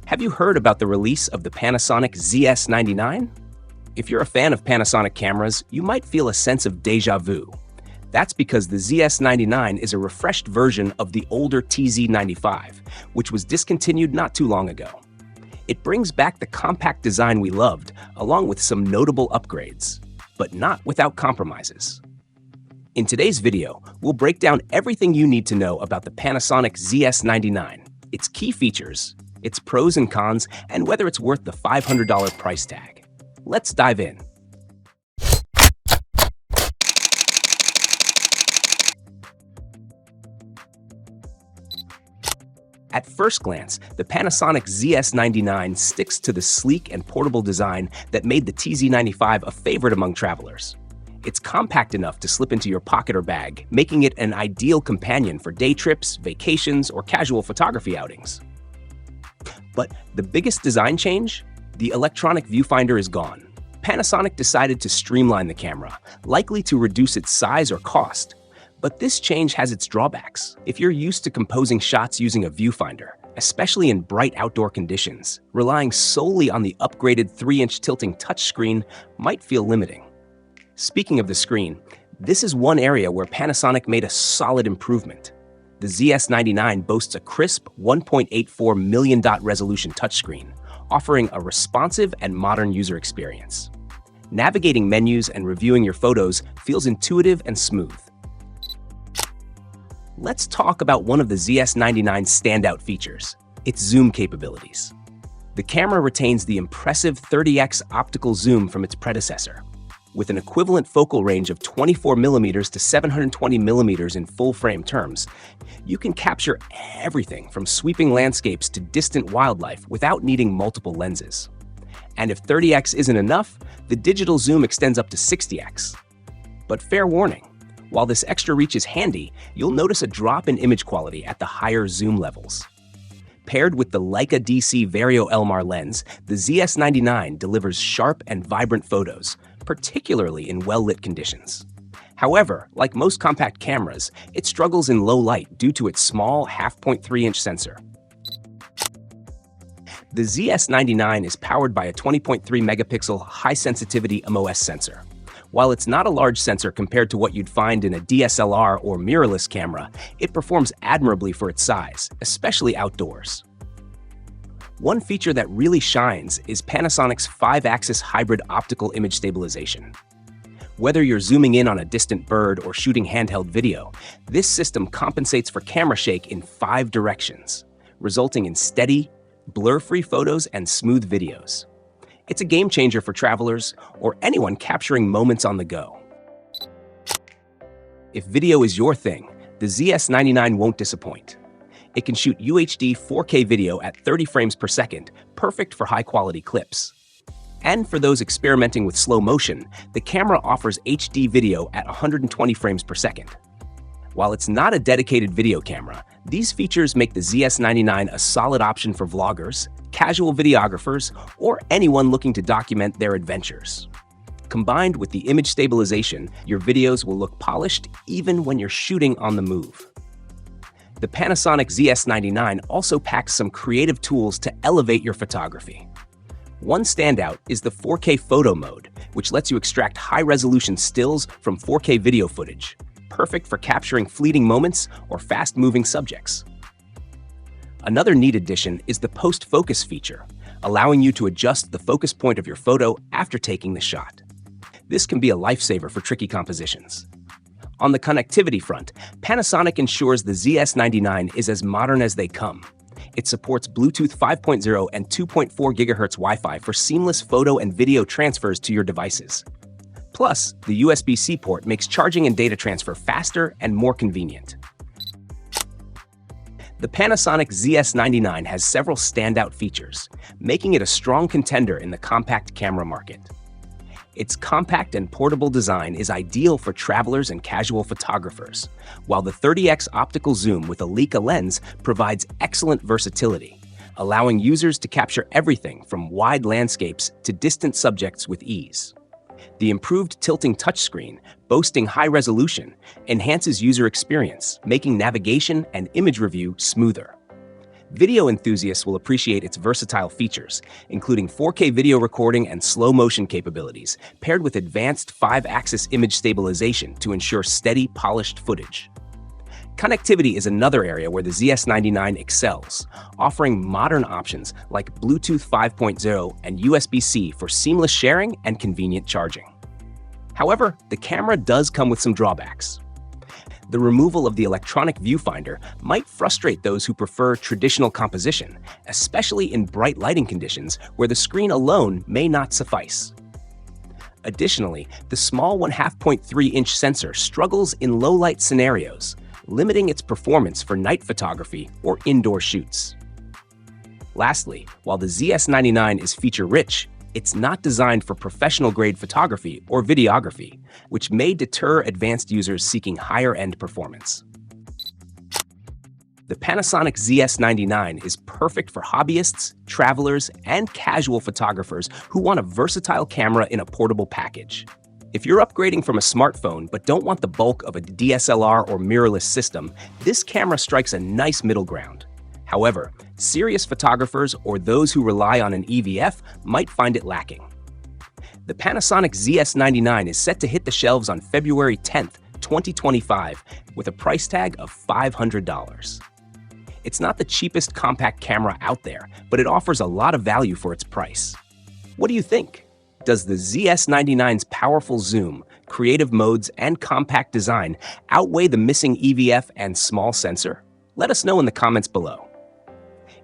Have you heard about the release of the Panasonic ZS99? If you're a fan of Panasonic cameras, you might feel a sense of déjà vu. That's because the ZS99 is a refreshed version of the older TZ95, which was discontinued not too long ago. It brings back the compact design we loved, along with some notable upgrades, but not without compromises. In today's video, we'll break down everything you need to know about the Panasonic ZS99, its key features, its pros and cons, and whether it's worth the $500 price tag. Let's dive in. At first glance, the Panasonic ZS99 sticks to the sleek and portable design that made the TZ95 a favorite among travelers. It's compact enough to slip into your pocket or bag, making it an ideal companion for day trips, vacations, or casual photography outings. But the biggest design change? The electronic viewfinder is gone. Panasonic decided to streamline the camera, likely to reduce its size or cost. But this change has its drawbacks. If you're used to composing shots using a viewfinder, especially in bright outdoor conditions, relying solely on the upgraded 3-inch tilting touchscreen might feel limiting. Speaking of the screen, this is one area where Panasonic made a solid improvement. The ZS99 boasts a crisp 1.84 million dot resolution touchscreen, offering a responsive and modern user experience. Navigating menus and reviewing your photos feels intuitive and smooth. Let's talk about one of the ZS99's standout features, its zoom capabilities. The camera retains the impressive 30x optical zoom from its predecessor. With an equivalent focal range of 24mm to 720mm in full-frame terms, you can capture everything from sweeping landscapes to distant wildlife without needing multiple lenses. And if 30x isn't enough, the digital zoom extends up to 60x. But fair warning, while this extra reach is handy, you'll notice a drop in image quality at the higher zoom levels. Paired with the Leica DC Vario Elmar lens, the ZS99 delivers sharp and vibrant photos, particularly in well-lit conditions. However, like most compact cameras, it struggles in low light due to its small 0.3-inch sensor. The ZS99 is powered by a 20.3-megapixel high-sensitivity MOS sensor. While it's not a large sensor compared to what you'd find in a DSLR or mirrorless camera, it performs admirably for its size, especially outdoors. One feature that really shines is Panasonic's 5-axis hybrid optical image stabilization. Whether you're zooming in on a distant bird or shooting handheld video, this system compensates for camera shake in 5 directions, resulting in steady, blur-free photos and smooth videos. It's a game changer for travelers or anyone capturing moments on the go. If video is your thing, the ZS99 won't disappoint. It can shoot UHD 4K video at 30 frames per second, perfect for high-quality clips. And for those experimenting with slow motion, the camera offers HD video at 120 frames per second. While it's not a dedicated video camera, these features make the ZS99 a solid option for vloggers, casual videographers, or anyone looking to document their adventures. Combined with the image stabilization, your videos will look polished even when you're shooting on the move. The Panasonic ZS99 also packs some creative tools to elevate your photography. One standout is the 4K photo mode, which lets you extract high-resolution stills from 4K video footage, perfect for capturing fleeting moments or fast-moving subjects. Another neat addition is the post-focus feature, allowing you to adjust the focus point of your photo after taking the shot. This can be a lifesaver for tricky compositions. On the connectivity front, Panasonic ensures the ZS99 is as modern as they come. It supports Bluetooth 5.0 and 2.4 GHz Wi-Fi for seamless photo and video transfers to your devices. Plus, the USB-C port makes charging and data transfer faster and more convenient. The Panasonic ZS99 has several standout features, making it a strong contender in the compact camera market. Its compact and portable design is ideal for travelers and casual photographers, while the 30x optical zoom with a Leica lens provides excellent versatility, allowing users to capture everything from wide landscapes to distant subjects with ease. The improved tilting touchscreen, boasting high resolution, enhances user experience, making navigation and image review smoother. Video enthusiasts will appreciate its versatile features, including 4K video recording and slow motion capabilities, paired with advanced 5-axis image stabilization to ensure steady, polished footage. Connectivity is another area where the ZS99 excels, offering modern options like Bluetooth 5.0 and USB-C for seamless sharing and convenient charging. However, the camera does come with some drawbacks. The removal of the electronic viewfinder might frustrate those who prefer traditional composition, especially in bright lighting conditions where the screen alone may not suffice. Additionally, the small 1/2.3-inch sensor struggles in low-light scenarios, limiting its performance for night photography or indoor shoots. Lastly, while the ZS99 is feature-rich, it's not designed for professional-grade photography or videography, which may deter advanced users seeking higher-end performance. The Panasonic ZS99 is perfect for hobbyists, travelers, and casual photographers who want a versatile camera in a portable package. If you're upgrading from a smartphone but don't want the bulk of a DSLR or mirrorless system, this camera strikes a nice middle ground. However, serious photographers or those who rely on an EVF might find it lacking. The Panasonic ZS99 is set to hit the shelves on February 10th, 2025, with a price tag of $500. It's not the cheapest compact camera out there, but it offers a lot of value for its price. What do you think? Does the ZS99's powerful zoom, creative modes, and compact design outweigh the missing EVF and small sensor? Let us know in the comments below.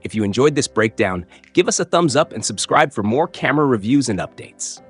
If you enjoyed this breakdown, give us a thumbs up and subscribe for more camera reviews and updates.